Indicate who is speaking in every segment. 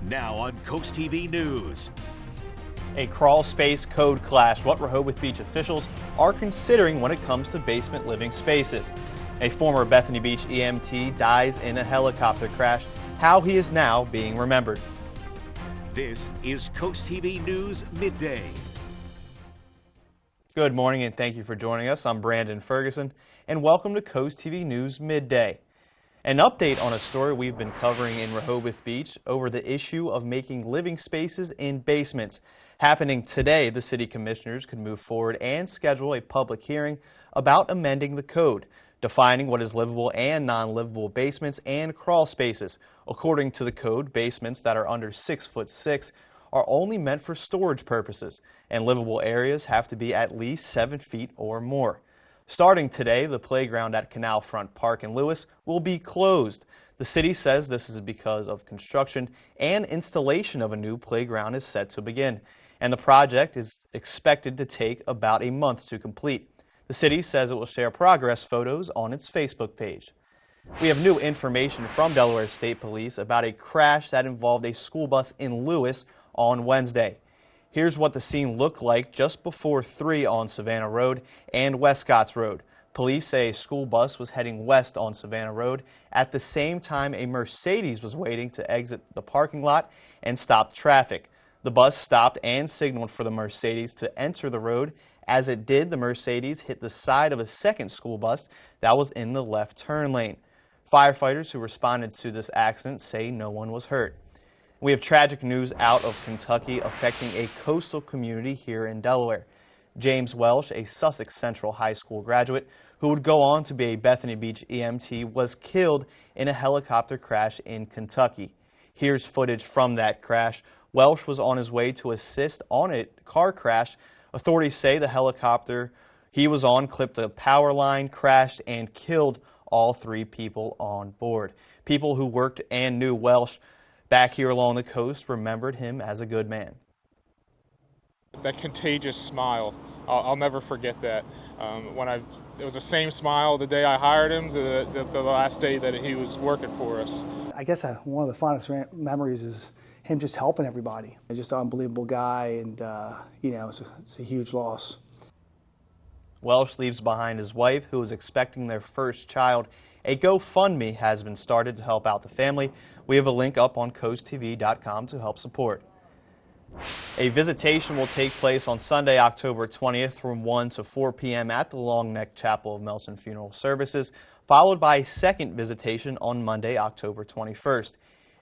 Speaker 1: Now on CoastTV News.
Speaker 2: A crawl space code clash, what Rehoboth Beach officials are considering when it comes to basement living spaces. A former Bethany Beach EMT dies in a helicopter crash, how he is now being remembered.
Speaker 1: This is CoastTV News Midday.
Speaker 2: Good morning and thank you for joining us. I'm Brandon Ferguson and welcome to CoastTV News Midday. An update on a story we've been covering in Rehoboth Beach over the issue of making living spaces in basements. Happening today, the city commissioners could move forward and schedule a public hearing about amending the code, defining what is livable and non-livable basements and crawl spaces. According to the code, basements that are under 6'6" are only meant for storage purposes, and livable areas have to be at least 7 feet or more. Starting today, the playground at Canal Front Park in Lewes will be closed. The city says this is because of construction and installation of a new playground is set to begin, and the project is expected to take about a month to complete. The city says it will share progress photos on its Facebook page. We have new information from Delaware State Police about a crash that involved a school bus in Lewes on Wednesday. Here's what the scene looked like just before 3 on Savannah Road and Westcotts Road. Police say a school bus was heading west on Savannah Road at the same time a Mercedes was waiting to exit the parking lot and stop traffic. The bus stopped and signaled for the Mercedes to enter the road. As it did, the Mercedes hit the side of a second school bus that was in the left turn lane. Firefighters who responded to this accident say no one was hurt. We have tragic news out of Kentucky affecting a coastal community here in Delaware. James Welsh, a Sussex Central High School graduate who would go on to be a Bethany Beach EMT, was killed in a helicopter crash in Kentucky. Here's footage from that crash. Welsh was on his way to assist on a car crash. Authorities say the helicopter he was on clipped a power line, crashed, and killed all 3 people on board. People who worked and knew Welsh back here along the coast remembered him as a good man.
Speaker 3: That contagious smile, I'll never forget that. It was the same smile the day I hired him to the last day that he was working for us.
Speaker 4: I guess one of the fondest memories is him just helping everybody. He's just an unbelievable guy, and it's a huge loss.
Speaker 2: Welsh leaves behind his wife, who is expecting their first child. A GoFundMe has been started to help out the family. We have a link up on CoastTV.com to help support. A visitation will take place on Sunday, October 20th from 1 to 4 p.m. at the Long Neck Chapel of Melson Funeral Services, followed by a second visitation on Monday, October 21st.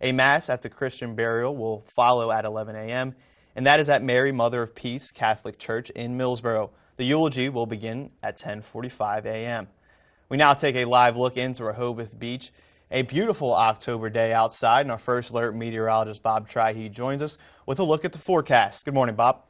Speaker 2: A Mass at the Christian Burial will follow at 11 a.m., and that is at Mary Mother of Peace Catholic Church in Millsboro. The eulogy will begin at 10:45 a.m. We now take a live look into Rehoboth Beach. A beautiful October day outside, and our first alert meteorologist Bob Trihe joins us with a look at the forecast. Good morning, Bob.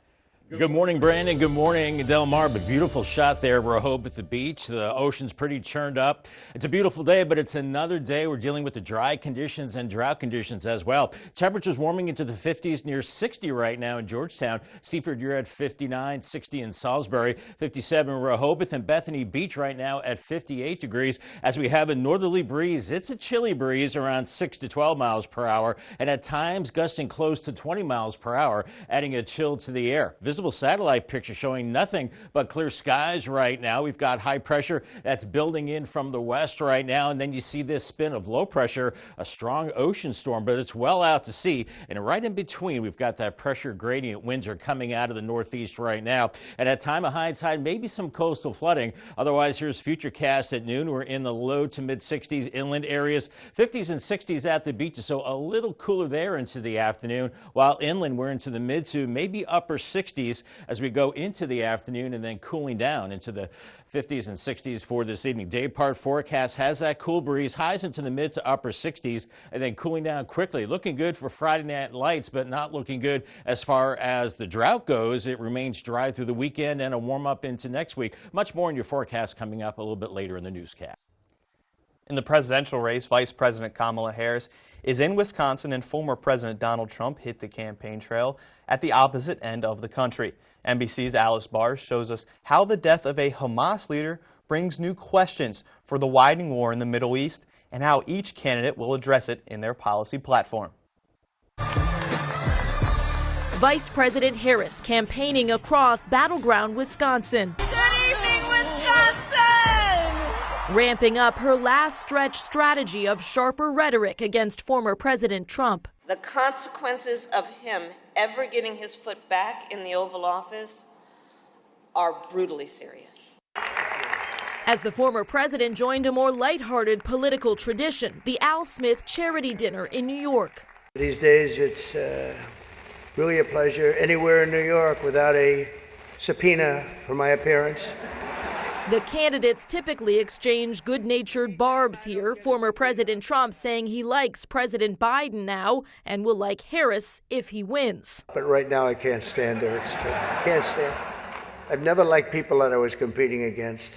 Speaker 5: Good morning, Brandon. Good morning, Del Mar. But beautiful shot there at Rehoboth Beach. The ocean's pretty churned up. It's a beautiful day, but it's another day we're dealing with the dry conditions and drought conditions as well. Temperatures warming into the 50s, near 60 right now in Georgetown. Seaford, you're at 59, 60 in Salisbury, 57 in Rehoboth, and Bethany Beach right now at 58 degrees. As we have a northerly breeze, it's a chilly breeze around 6 to 12 miles per hour, and at times gusting close to 20 miles per hour, adding a chill to the air. Visible satellite picture showing nothing but clear skies right now. We've got high pressure that's building in from the west right now, and then you see this spin of low pressure, a strong ocean storm, but it's well out to sea, and right in between we've got that pressure gradient. Winds are coming out of the northeast right now, and at time of high tide, maybe some coastal flooding. Otherwise, here's Futurecast at noon. We're in the low to mid 60s inland areas, 50s and 60s at the beaches, so a little cooler there into the afternoon, while inland we're into the mid to maybe upper 60s as we go into the afternoon, and then cooling down into the 50s and 60s for this evening. Day part forecast has that cool breeze, highs into the mid to upper 60s, and then cooling down quickly. Looking good for Friday night lights, but not looking good as far as the drought goes. It remains dry through the weekend and a warm up into next week. Much more in your forecast coming up a little bit later in the newscast.
Speaker 2: In the presidential race, Vice President Kamala Harris is in Wisconsin, and former President Donald Trump hit the campaign trail at the opposite end of the country. NBC's Alice Barr shows us how the death of a Hamas leader brings new questions for the widening war in the Middle East and how each candidate will address it in their policy platform.
Speaker 6: Vice President Harris campaigning across battleground Wisconsin.
Speaker 7: Good evening, Wisconsin!
Speaker 6: Ramping up her last stretch strategy of sharper rhetoric against former President Trump.
Speaker 8: The consequences of him ever getting his foot back in the Oval Office are brutally serious.
Speaker 6: As the former president joined a more lighthearted political tradition, the Al Smith Charity Dinner in New York.
Speaker 9: These days, it's really a pleasure anywhere in New York without a subpoena for my appearance.
Speaker 6: The candidates typically exchange good-natured barbs here. Former President Trump saying he likes President Biden now and will like Harris if he wins.
Speaker 9: But right now, I can't stand her. It's true. I can't stand. I've never liked people that I was competing against.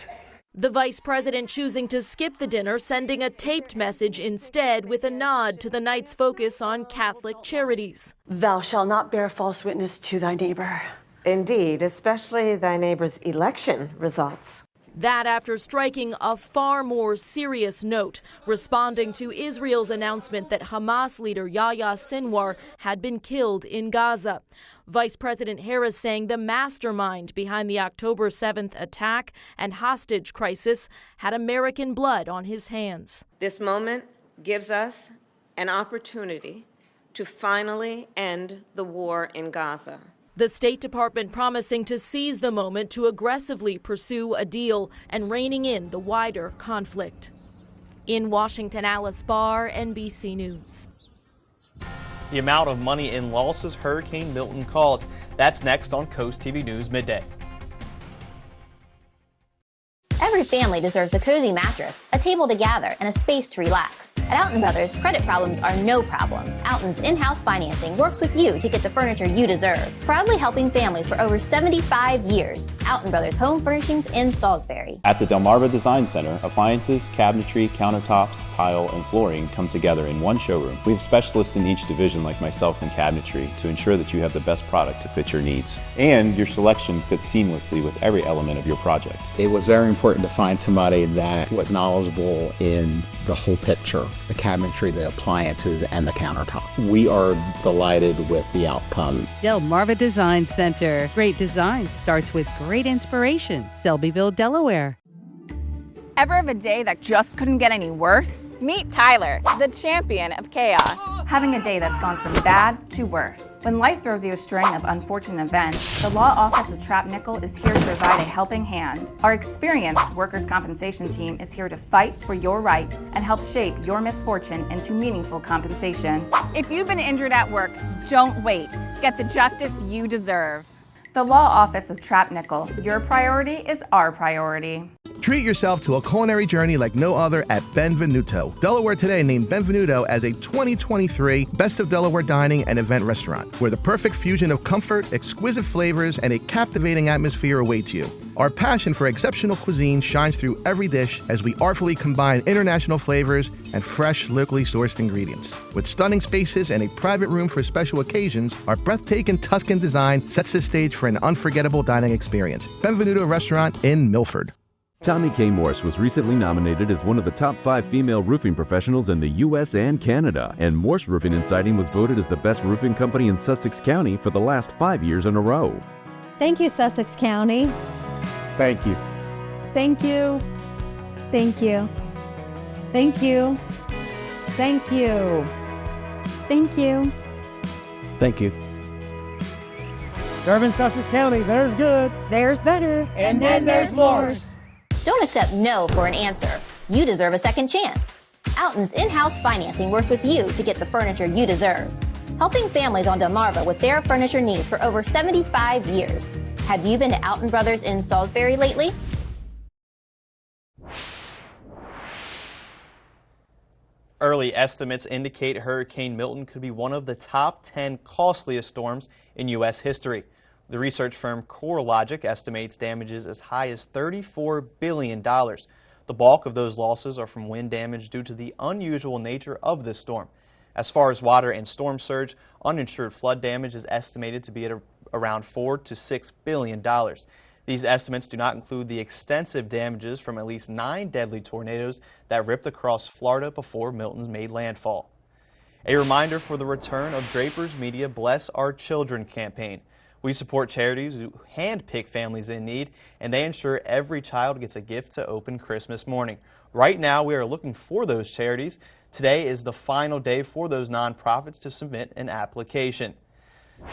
Speaker 6: The vice president choosing to skip the dinner, sending a taped message instead with a nod to the night's focus on Catholic charities.
Speaker 10: Thou shalt not bear false witness to thy neighbor.
Speaker 8: Indeed, especially thy neighbor's election results.
Speaker 6: That after striking a far more serious note, responding to Israel's announcement that Hamas leader Yahya Sinwar had been killed in Gaza. Vice President Harris saying the mastermind behind the October 7th attack and hostage crisis had American blood on his hands.
Speaker 8: This moment gives us an opportunity to finally end the war in Gaza.
Speaker 6: The State Department promising to seize the moment to aggressively pursue a deal and reining in the wider conflict. In Washington, Alice Barr, NBC News.
Speaker 2: The amount of money in losses Hurricane Milton caused. That's next on CoastTV News Midday.
Speaker 11: Every family deserves a cozy mattress, a table to gather, and a space to relax. At Alton Brothers, credit problems are no problem. Alton's in-house financing works with you to get the furniture you deserve. Proudly helping families for over 75 years. Alton Brothers Home Furnishings in Salisbury.
Speaker 12: At the Delmarva Design Center, appliances, cabinetry, countertops, tile, and flooring come together in one showroom. We have specialists in each division like myself in cabinetry to ensure that you have the best product to fit your needs. And your selection fits seamlessly with every element of your project.
Speaker 13: It was very important to find somebody that was knowledgeable in the whole picture, the cabinetry, the appliances, and the countertop. We are delighted with the outcome.
Speaker 14: Delmarva Design Center. Great design starts with great inspiration. Selbyville, Delaware.
Speaker 15: Ever have a day that just couldn't get any worse? Meet Tyler, the champion of chaos. Having a day that's gone from bad to worse. When life throws you a string of unfortunate events, the Law Office of Trapp Nickel is here to provide a helping hand. Our experienced workers' compensation team is here to fight for your rights and help shape your misfortune into meaningful compensation. If you've been injured at work, don't wait. Get the justice you deserve. The Law Office of Trapp Nickel. Your priority is our priority.
Speaker 16: Treat yourself to a culinary journey like no other at Benvenuto. Delaware Today named Benvenuto as a 2023 Best of Delaware Dining and Event Restaurant, where the perfect fusion of comfort, exquisite flavors, and a captivating atmosphere awaits you. Our passion for exceptional cuisine shines through every dish as we artfully combine international flavors and fresh, locally sourced ingredients. With stunning spaces and a private room for special occasions, our breathtaking Tuscan design sets the stage for an unforgettable dining experience. Benvenuto Restaurant in Milford.
Speaker 17: Tommy K. Morse was recently nominated as one of the top 5 female roofing professionals in the U.S. and Canada, and Morse Roofing and Siding was voted as the best roofing company in Sussex County for the last 5 years in a row.
Speaker 18: Thank you, Sussex County.
Speaker 17: Thank you.
Speaker 18: Thank you. Thank you. Thank you. Thank you. Thank you.
Speaker 16: Thank you.
Speaker 19: Serving Sussex County, there's good.
Speaker 18: There's better.
Speaker 19: And then there's Morse.
Speaker 11: Don't accept no for an answer. You deserve a second chance. Alton's in-house financing works with you to get the furniture you deserve. Helping families on Delmarva with their furniture needs for over 75 years. Have you been to Alton Brothers in Salisbury lately?
Speaker 2: Early estimates indicate Hurricane Milton could be one of the top 10 costliest storms in U.S. history. The research firm CoreLogic estimates damages as high as $34 billion. The bulk of those losses are from wind damage due to the unusual nature of this storm. As far as water and storm surge, uninsured flood damage is estimated to be at around $4 to $6 billion. These estimates do not include the extensive damages from at least 9 deadly tornadoes that ripped across Florida before Milton's made landfall. A reminder for the return of Draper's Media Bless Our Children campaign. We support charities who handpick families in need, and they ensure every child gets a gift to open Christmas morning. Right now, we are looking for those charities. Today is the final day for those nonprofits to submit an application.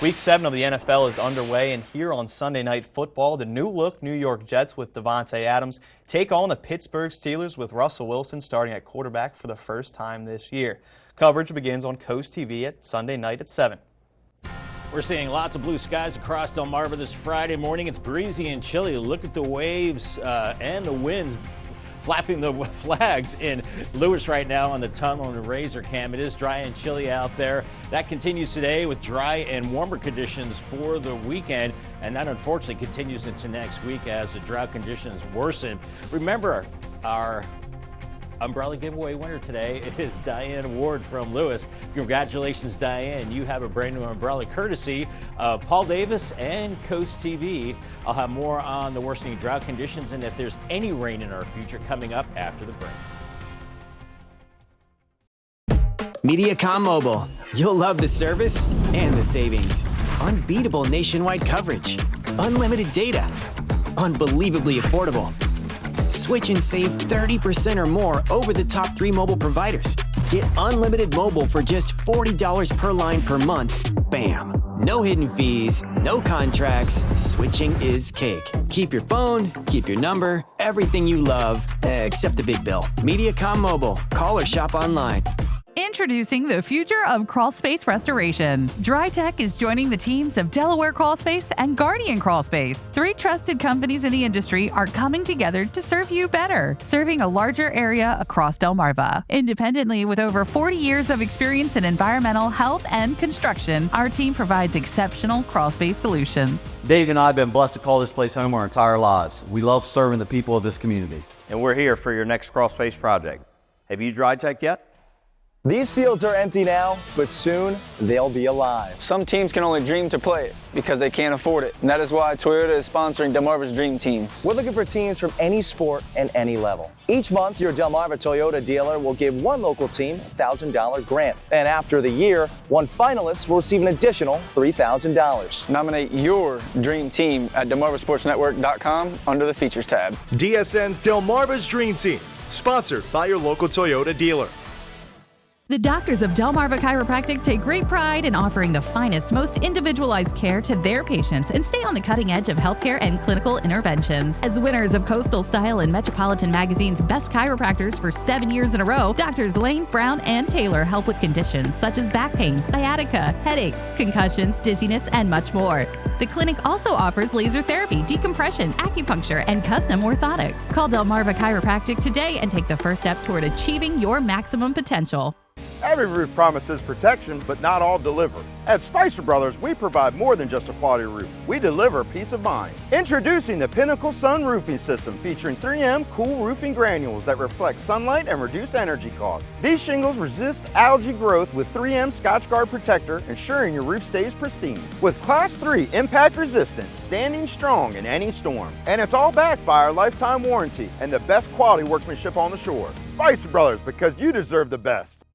Speaker 2: Week 7 of the NFL is underway, and here on Sunday Night Football, the new-look New York Jets with Davante Adams take on the Pittsburgh Steelers with Russell Wilson starting at quarterback for the first time this year. Coverage begins on Coast TV at Sunday night at 7.
Speaker 5: We're seeing lots of blue skies across Delmarva this Friday morning. It's breezy and chilly. Look at the waves and the winds flapping the flags in Lewes right now on the tunnel and the Razor Cam. It is dry and chilly out there. That continues today with dry and warmer conditions for the weekend, and that unfortunately continues into next week as the drought conditions worsen. Remember, our umbrella giveaway winner today is Diane Ward from Lewes. Congratulations, Diane. You have a brand new umbrella courtesy of Paul Davis and Coast TV. I'll have more on the worsening drought conditions and if there's any rain in our future coming up after the break.
Speaker 20: Mediacom Mobile. You'll love the service and the savings. Unbeatable nationwide coverage. Unlimited data. Unbelievably affordable. Switch and save 30% or more over the top 3 mobile providers. Get unlimited mobile for just $40 per line per month. Bam! No hidden fees, no contracts. Switching is cake. Keep your phone, keep your number, everything you love, except the big bill. Mediacom Mobile. Call or shop online.
Speaker 21: Introducing the future of crawlspace restoration. DryTech is joining the teams of Delaware Crawlspace and Guardian Crawlspace. 3 trusted companies in the industry are coming together to serve you better, serving a larger area across Delmarva. Independently, with over 40 years of experience in environmental health and construction, our team provides exceptional crawlspace solutions.
Speaker 22: Dave and I have been blessed to call this place home our entire lives. We love serving the people of this community.
Speaker 23: And we're here for your next crawlspace project. Have you DryTech yet?
Speaker 24: These fields are empty now, but soon they'll be alive.
Speaker 25: Some teams can only dream to play it because they can't afford it. And that is why Toyota is sponsoring Delmarva's Dream Team.
Speaker 24: We're looking for teams from any sport and any level. Each month, your Delmarva Toyota dealer will give one local team a $1,000 grant. And after the year, one finalist will receive an additional $3,000.
Speaker 25: Nominate your dream team at DelmarvaSportsNetwork.com under the Features tab.
Speaker 26: DSN's Delmarva's Dream Team, sponsored by your local Toyota dealer.
Speaker 21: The doctors of Delmarva Chiropractic take great pride in offering the finest, most individualized care to their patients and stay on the cutting edge of healthcare and clinical interventions. As winners of Coastal Style and Metropolitan Magazine's Best Chiropractors for 7 years in a row, Doctors Lane, Brown, and Taylor help with conditions such as back pain, sciatica, headaches, concussions, dizziness, and much more. The clinic also offers laser therapy, decompression, acupuncture, and custom orthotics. Call Delmarva Chiropractic today and take the first step toward achieving your maximum potential.
Speaker 23: Every roof promises protection, but not all deliver. At Spicer Brothers, we provide more than just a quality roof. We deliver peace of mind. Introducing the Pinnacle Sun Roofing System, featuring 3M cool roofing granules that reflect sunlight and reduce energy costs. These shingles resist algae growth with 3M Scotchgard Protector, ensuring your roof stays pristine. With Class 3 impact resistance, standing strong in any storm. And it's all backed by our lifetime warranty and the best quality workmanship on the shore. Spicer Brothers, because you deserve the best.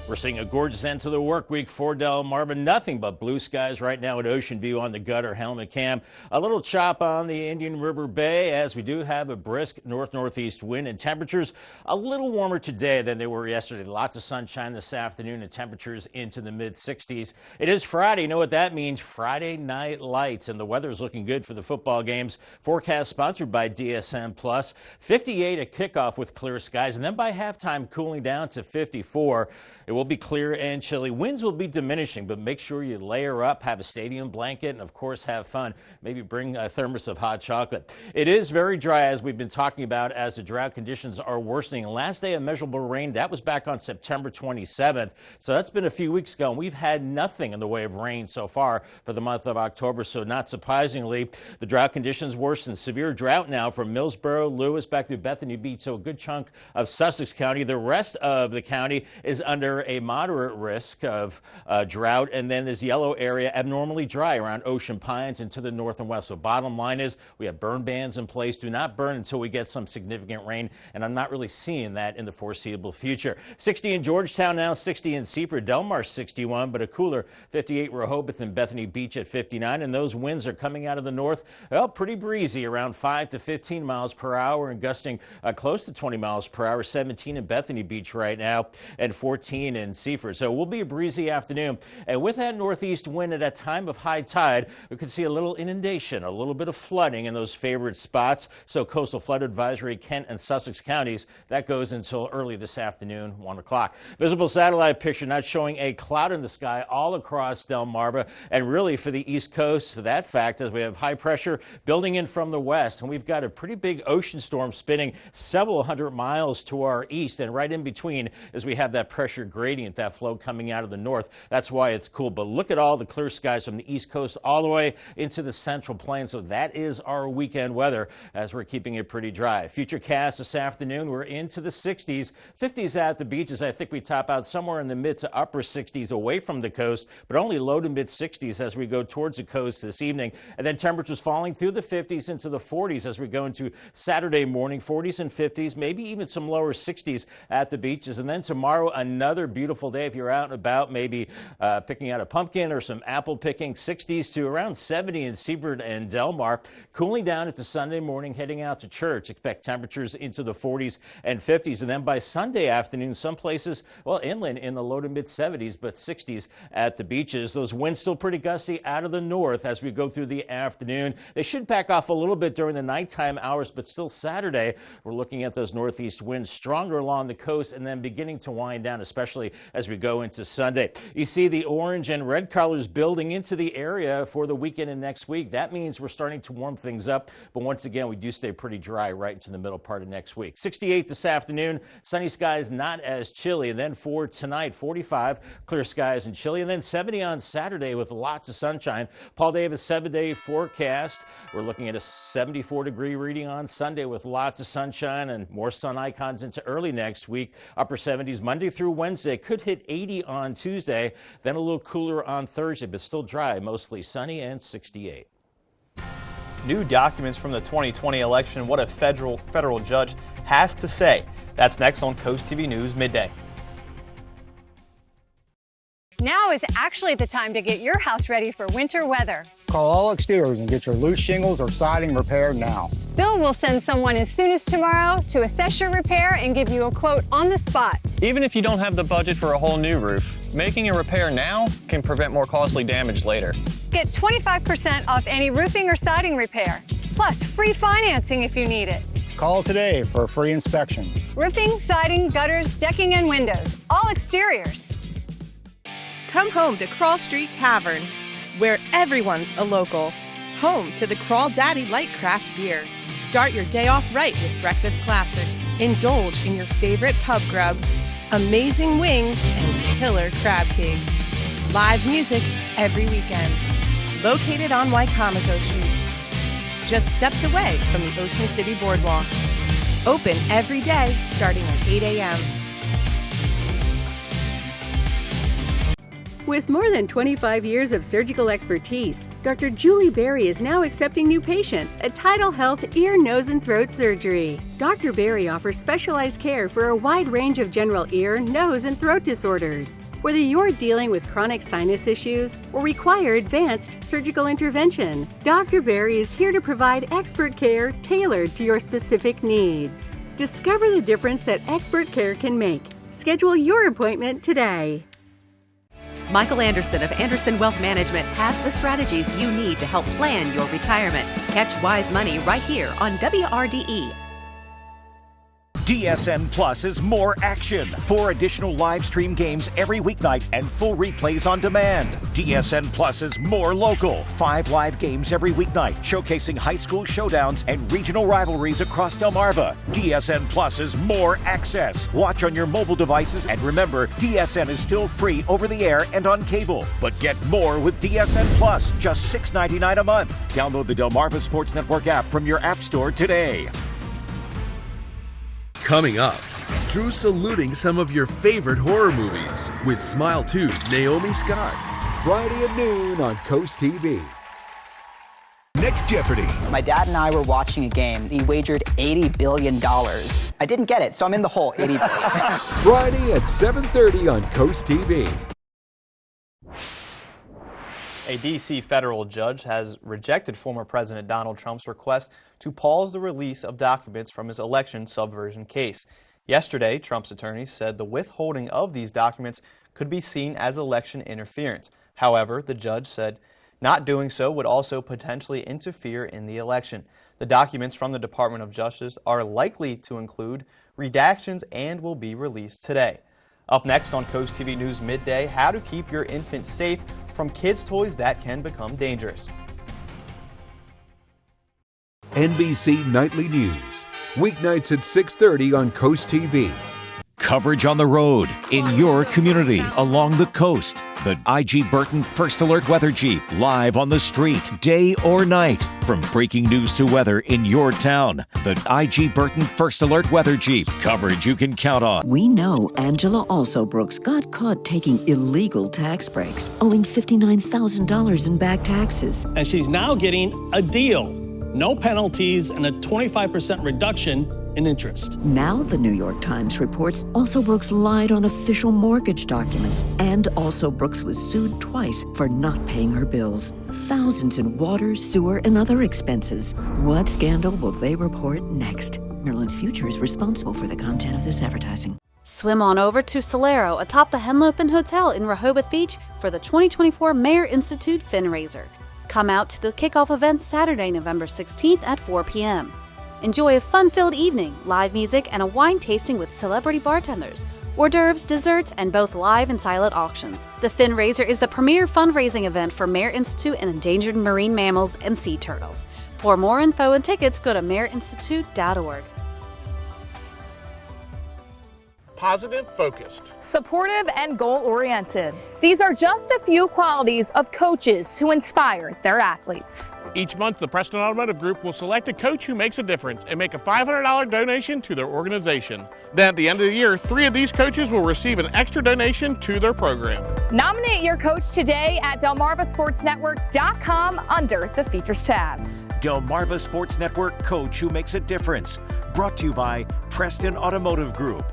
Speaker 5: We're seeing a gorgeous end to the work week for Delmarva. Nothing but blue skies right now at Ocean View on the Gutter Helmet Cam. A little chop on the Indian River Bay as we do have a brisk north-northeast wind and temperatures a little warmer today than they were yesterday. Lots of sunshine this afternoon and temperatures into the mid-60s. It is Friday. You know what that means? Friday night lights, and the weather is looking good for the football games. Forecast sponsored by DSM Plus. 58 at kickoff with clear skies, and then by halftime cooling down to 54. It will be clear and chilly. Winds will be diminishing, but make sure you layer up, have a stadium blanket, and of course have fun. Maybe bring a thermos of hot chocolate. It is very dry, as we've been talking about, as the drought conditions are worsening. Last day of measurable rain, that was back on September 27th. So that's been a few weeks ago, and we've had nothing in the way of rain so far for the month of October. So not surprisingly, the drought conditions worsen. Severe drought now from Millsboro, Lewes, back through Bethany Beach. So a good chunk of Sussex County. The rest of the county is under a moderate risk of drought, and then this yellow area abnormally dry around Ocean Pines and to the north and west. So bottom line is we have burn bans in place. Do not burn until we get some significant rain, and I'm not really seeing that in the foreseeable future. 60 in Georgetown now, 60 in Seaford, Del Mar 61, but a cooler 58 Rehoboth and Bethany Beach at 59, and those winds are coming out of the north. Well, pretty breezy, around 5 to 15 miles per hour and gusting close to 20 miles per hour. 17 in Bethany Beach right now and 14 in Seaford. So it will be a breezy afternoon. And with that northeast wind at a time of high tide, we could see a little inundation, a little bit of flooding in those favorite spots. So coastal flood advisory, Kent and Sussex counties, that goes until early this afternoon, 1 o'clock. Visible satellite picture not showing a cloud in the sky all across Delmarva and really for the East Coast, for that fact, as we have high pressure building in from the west, and we've got a pretty big ocean storm spinning several hundred miles to our east, and right in between as we have that pressure gradient, that flow coming out of the north. That's why it's cool. But look at all the clear skies from the East Coast all the way into the Central Plains. So that is our weekend weather as we're keeping it pretty dry. Futurecast this afternoon, we're into the 60s, 50s at the beaches. I think we top out somewhere in the mid to upper 60s away from the coast, but only low to mid 60s as we go towards the coast this evening. And then temperatures falling through the 50s into the 40s as we go into Saturday morning, 40s and 50s, maybe even some lower 60s at the beaches. And then tomorrow, another beautiful day if you're out and about, maybe picking out a pumpkin or some apple picking, 60s to around 70 in Seaford and Del Mar. Cooling down into Sunday morning, heading out to church. Expect temperatures into the 40s and 50s. And then by Sunday afternoon, some places, well, inland in the low to mid 70s, but 60s at the beaches. Those winds still pretty gusty out of the north as we go through the afternoon. They should back off a little bit during the nighttime hours, but still Saturday, we're looking at those northeast winds stronger along the coast and then beginning to wind down, especially as we go into Sunday. You see the orange and red colors building into the area for the weekend and next week. That means we're starting to warm things up, but once again, we do stay pretty dry right into the middle part of next week. 68 this afternoon, sunny skies, not as chilly. And then for tonight, 45, clear skies and chilly. And then 70 on Saturday with lots of sunshine. Paul Davis 7-day forecast. We're looking at a 74-degree reading on Sunday with lots of sunshine and more sun icons into early next week. Upper 70s Monday through Wednesday. Could hit 80 on Tuesday. Then a little cooler on Thursday, but still dry, mostly sunny and 68.
Speaker 2: New documents from the 2020 election, what a federal judge has to say. That's next on CoastTV News Midday.
Speaker 18: Now is actually the time to get your house ready for winter weather.
Speaker 1: Call All Exteriors and get your loose shingles or siding repaired now.
Speaker 18: Bill will send someone as soon as tomorrow to assess your repair and give you a quote on the spot.
Speaker 3: Even if you don't have the budget for a whole new roof, making a repair now can prevent more costly damage later.
Speaker 18: Get 25% off any roofing or siding repair, plus free financing if you need it.
Speaker 1: Call today for a free inspection.
Speaker 18: Roofing, siding, gutters, decking, and windows. All Exteriors.
Speaker 4: Come home to Crawl Street Tavern, where everyone's a local. Home to the Crawl Daddy Light Craft Beer. Start your day off right with breakfast classics. Indulge in your favorite pub grub, amazing wings, and killer crab cakes. Live music every weekend. Located on Waikomico Street, just steps away from the Ocean City Boardwalk. Open every day starting at 8 a.m.
Speaker 7: With more than 25 years of surgical expertise, Dr. Julie Berry is now accepting new patients at Tidal Health Ear, Nose, and Throat Surgery. Dr. Berry offers specialized care for a wide range of general ear, nose, and throat disorders. Whether you're dealing with chronic sinus issues or require advanced surgical intervention, Dr. Berry is here to provide expert care tailored to your specific needs. Discover the difference that expert care can make. Schedule your appointment today.
Speaker 9: Michael Anderson of Anderson Wealth Management has the strategies you need to help plan your retirement. Catch Wise Money right here on WRDE.
Speaker 10: DSN Plus is more action. 4 additional live stream games every weeknight and full replays on demand. DSN Plus is more local. 5 live games every weeknight, showcasing high school showdowns and regional rivalries across Delmarva. DSN Plus is more access. Watch on your mobile devices, and remember, DSN is still free over the air and on cable. But get more with DSN Plus, just $6.99 a month. Download the Delmarva Sports Network app from your app store today.
Speaker 27: Coming up,
Speaker 26: Drew saluting some of your favorite horror movies with Smile 2's Naomi Scott.
Speaker 6: Friday at noon on Coast TV.
Speaker 26: Next Jeopardy!
Speaker 8: My dad and I were watching a game. He wagered $80 billion. I didn't get it, so I'm in the hole. 80 billion.
Speaker 6: Friday at 7:30 on Coast TV.
Speaker 2: A D.C. federal judge has rejected former President Donald Trump's request to pause the release of documents from his election subversion case. Yesterday, Trump's attorneys said the withholding of these documents could be seen as election interference. However, the judge said not doing so would also potentially interfere in the election. The documents from the Department of Justice are likely to include redactions and will be released today. Up next on Coast TV News Midday, how to keep your infant safe from kids' toys that can become dangerous.
Speaker 6: NBC Nightly News, weeknights at 6:30 on Coast TV.
Speaker 10: Coverage on the road, in your community, along the coast. The I.G. Burton First Alert Weather Jeep, live on the street, day or night. From breaking news to weather in your town, the I.G. Burton First Alert Weather Jeep, coverage you can count on.
Speaker 12: We know Angela Alsobrooks got caught taking illegal tax breaks, owing $59,000 in back taxes.
Speaker 13: And she's now getting a deal. No penalties and a 25% reduction in interest.
Speaker 12: Now the New York Times reports Alsobrooks lied on official mortgage documents, and Alsobrooks was sued twice for not paying her bills. Thousands in water, sewer, and other expenses. What scandal will they report next? Maryland's Future is responsible for the content of this advertising.
Speaker 14: Swim on over to Solero atop the Henlopen Hotel in Rehoboth Beach for the 2024 Mayor Institute Fundraiser. Come out to the kickoff event Saturday, November 16th at 4 p.m. Enjoy a fun-filled evening, live music, and a wine tasting with celebrity bartenders, hors d'oeuvres, desserts, and both live and silent auctions. The Fundraiser is the premier fundraising event for Mayor Institute and endangered marine mammals and sea turtles. For more info and tickets, go to mayerinstitute.org.
Speaker 15: Positive, focused,
Speaker 27: supportive, and goal-oriented. These are just a few qualities of coaches who inspire their athletes.
Speaker 15: Each month, the Preston Automotive Group will select a coach who makes a difference and make a $500 donation to their organization. Then at the end of the year, 3 of these coaches will receive an extra donation to their program.
Speaker 27: Nominate your coach today at DelmarvaSportsNetwork.com under the Features tab.
Speaker 10: Delmarva Sports Network Coach Who Makes a Difference. Brought to you by Preston Automotive Group.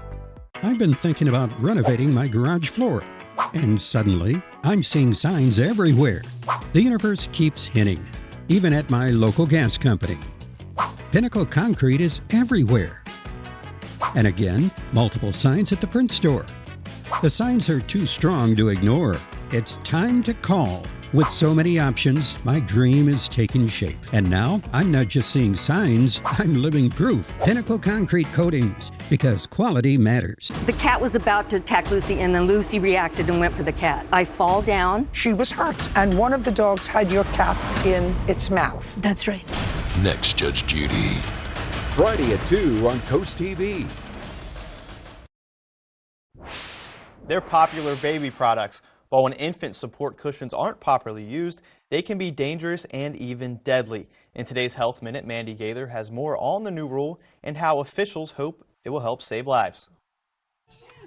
Speaker 28: I've been thinking about renovating my garage floor, and suddenly I'm seeing signs everywhere. The universe keeps hinting, even at my local gas company. Pinnacle Concrete is everywhere. And again, multiple signs at the print store. The signs are too strong to ignore. It's time to call. With so many options, my dream is taking shape. And now, I'm not just seeing signs, I'm living proof. Pinnacle Concrete Coatings, because quality matters.
Speaker 29: The cat was about to attack Lucy, and then Lucy reacted and went for the cat. I fall down.
Speaker 30: She was hurt, and one of the dogs had your cat in its mouth.
Speaker 29: That's right.
Speaker 6: Next, Judge Judy. Friday at 2 on Coast TV.
Speaker 2: They're popular baby products. But when infant support cushions aren't properly used, they can be dangerous and even deadly. In today's Health Minute, Mandy Gaither has more on the new rule and how officials hope it will help save lives.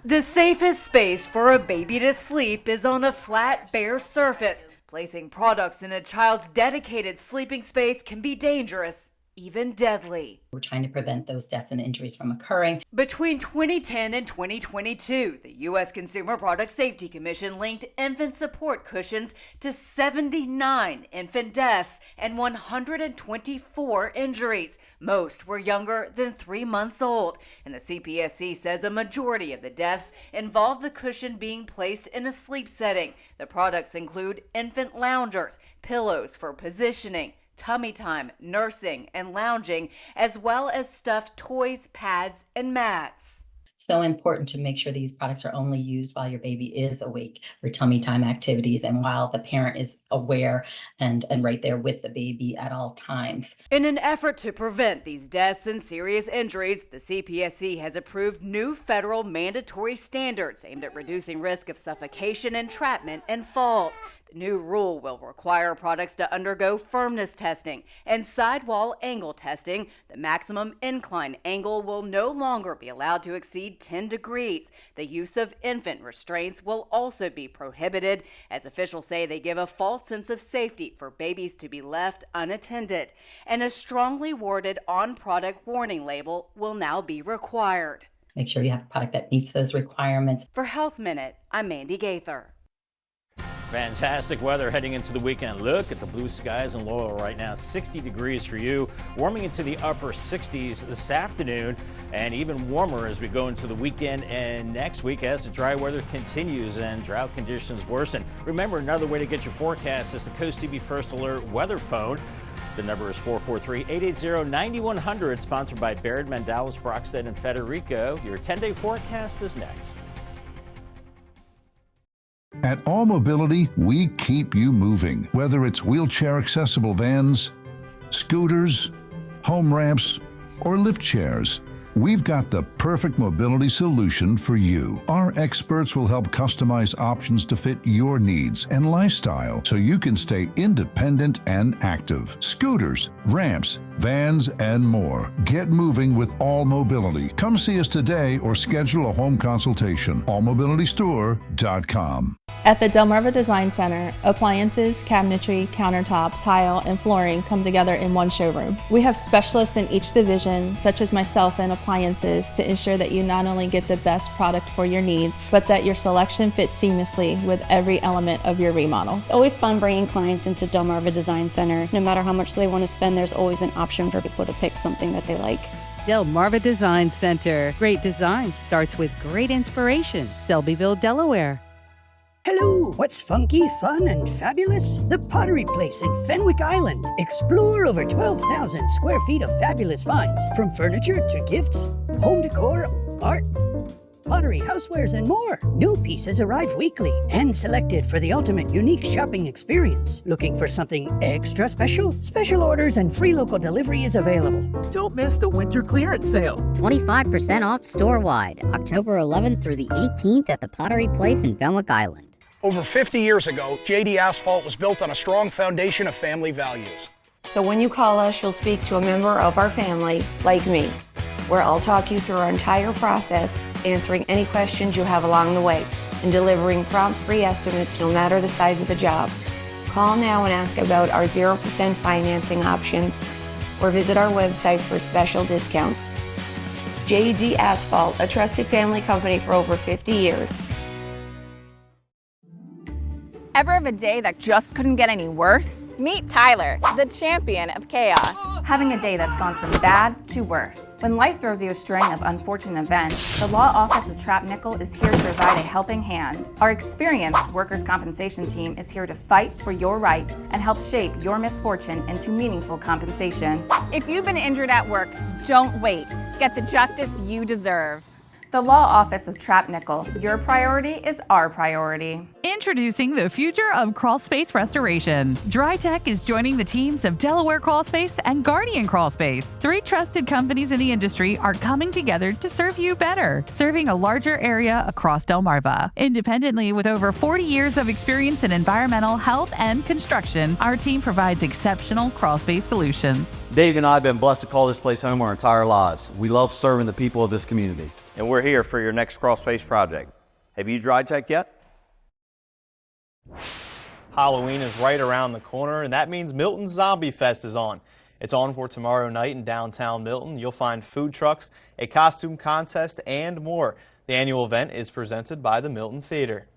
Speaker 31: The safest space for a baby to sleep is on a flat, bare surface. Placing products in a child's dedicated sleeping space can be dangerous, even deadly.
Speaker 32: We're trying to prevent those deaths and injuries from occurring.
Speaker 31: Between 2010 and 2022, the U.S. Consumer Product Safety Commission linked infant support cushions to 79 infant deaths and 124 injuries. Most were younger than 3 months old, and the CPSC says a majority of the deaths involve the cushion being placed in a sleep setting. The products include infant loungers, pillows for positioning, tummy time, nursing, and lounging, as well as stuffed toys, pads, and mats.
Speaker 32: So important to make sure these products are only used while your baby is awake for tummy time activities and while the parent is aware and right there with the baby at all times.
Speaker 31: In an effort to prevent these deaths and serious injuries, the CPSC has approved new federal mandatory standards aimed at reducing risk of suffocation, entrapment, and falls. The new rule will require products to undergo firmness testing and sidewall angle testing. The maximum incline angle will no longer be allowed to exceed 10 degrees. The use of infant restraints will also be prohibited, as officials say they give a false sense of safety for babies to be left unattended. And a strongly worded on-product warning label will now be required.
Speaker 32: Make sure you have a product that meets those requirements.
Speaker 31: For Health Minute, I'm Mandy Gaither.
Speaker 3: Fantastic weather heading into the weekend. Look at the blue skies in Laurel right now. 60 degrees for you, warming into the upper 60s this afternoon, and even warmer as we go into the weekend and next week as the dry weather continues and drought conditions worsen. Remember, another way to get your forecast is the CoastTV First Alert weather phone. The number is 443-880-9100, sponsored by Baird, Mandalis, Brockstead, and Federico. Your 10-day forecast is next.
Speaker 6: At All Mobility, we keep you moving. Whether it's wheelchair-accessible vans, scooters, home ramps, or lift chairs, we've got the perfect mobility solution for you. Our experts will help customize options to fit your needs and lifestyle so you can stay independent and active. Scooters, ramps, vans, and more. Get moving with All Mobility. Come see us today or schedule a home consultation. allmobilitystore.com.
Speaker 27: At the Delmarva Design Center, appliances, cabinetry, countertops, tile, and flooring come together in one showroom. We have specialists in each division, such as myself in appliances, to ensure that you not only get the best product for your needs, but that your selection fits seamlessly with every element of your remodel.
Speaker 5: It's always fun bringing clients into Delmarva Design Center. No matter how much they want to spend, there's always an option for people to pick something that they like.
Speaker 11: Delmarva Design Center. Great design starts with great inspiration. Selbyville, Delaware.
Speaker 16: Hello, what's funky, fun, and fabulous? The Pottery Place in Fenwick Island. Explore over 12,000 square feet of fabulous finds, from furniture to gifts, home decor, art, pottery, housewares, and more. New pieces arrive weekly, hand-selected for the ultimate unique shopping experience. Looking for something extra special? Special orders and free local delivery is available.
Speaker 17: Don't miss the winter clearance sale.
Speaker 19: 25% off store-wide, October 11th through the 18th at the Pottery Place in Fenwick Island.
Speaker 20: Over 50 years ago, JD Asphalt was built on a strong foundation of family values.
Speaker 21: So when you call us, you'll speak to a member of our family, like me, where I'll talk you through our entire process, answering any questions you have along the way, and delivering prompt free estimates no matter the size of the job. Call now and ask about our 0% financing options, or visit our website for special discounts. JD Asphalt, a trusted family company for over 50 years.
Speaker 27: Ever have a day that just couldn't get any worse? Meet Tyler, the champion of chaos. Having a day that's gone from bad to worse. When life throws you a string of unfortunate events, the law office of Trapp Nickel is here to provide a helping hand. Our experienced workers' compensation team is here to fight for your rights and help shape your misfortune into meaningful compensation. If you've been injured at work, don't wait. Get the justice you deserve. The law office of Trapp Nickel. Your priority is our priority.
Speaker 22: Introducing the future of crawl space restoration. DryTech is joining the teams of Delaware Crawl Space and Guardian Crawl Space. 3 trusted companies in the industry are coming together to serve you better, serving a larger area across Delmarva. Independently, with over 40 years of experience in environmental, health, and construction, our team provides exceptional crawl space solutions.
Speaker 23: Dave and I have been blessed to call this place home our entire lives. We love serving the people of this community.
Speaker 24: And we're here for your next crawl space project. Have you DryTech yet?
Speaker 2: Halloween is right around the corner, and that means Milton Zombie Fest is on. It's on for tomorrow night in downtown Milton. You'll find food trucks, a costume contest, and more. The annual event is presented by the Milton Theater.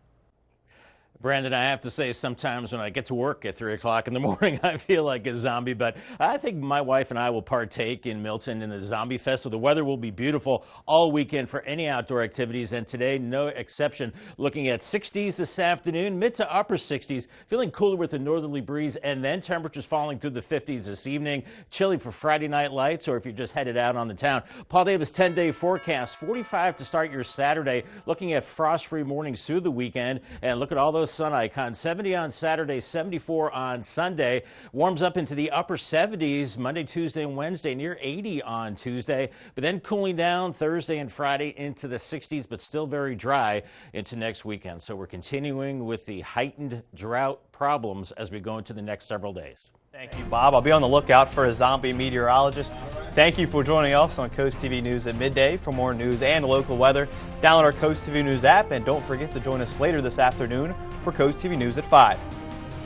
Speaker 3: Brandon, I have to say, sometimes when I get to work at 3 o'clock in the morning, I feel like a zombie, but I think my wife and I will partake in Milton in the Zombie Fest, so the weather will be beautiful all weekend for any outdoor activities, and today, no exception. Looking at 60s this afternoon, mid to upper 60s, feeling cooler with a northerly breeze, and then temperatures falling through the 50s this evening. Chilly for Friday night lights, or if you're just headed out on the town. Paul Davis 10-day forecast, 45 to start your Saturday, looking at frost-free mornings through the weekend, and look at all those fabulous sun icon. 70 on Saturday, 74 on Sunday. Warms up into the upper 70s Monday, Tuesday, and Wednesday, near 80 on Tuesday. But then cooling down Thursday and Friday into the 60s, but still very dry into next weekend. So we're continuing with the heightened drought problems as we go into the next several days.
Speaker 2: Thank you, Bob. I'll be on the lookout for a zombie meteorologist. Thank you for joining us on Coast TV News at midday. For more news and local weather, download our Coast TV News app, and don't forget to join us later this afternoon for Coast TV News at 5.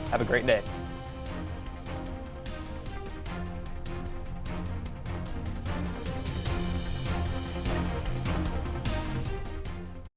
Speaker 2: Have a great day.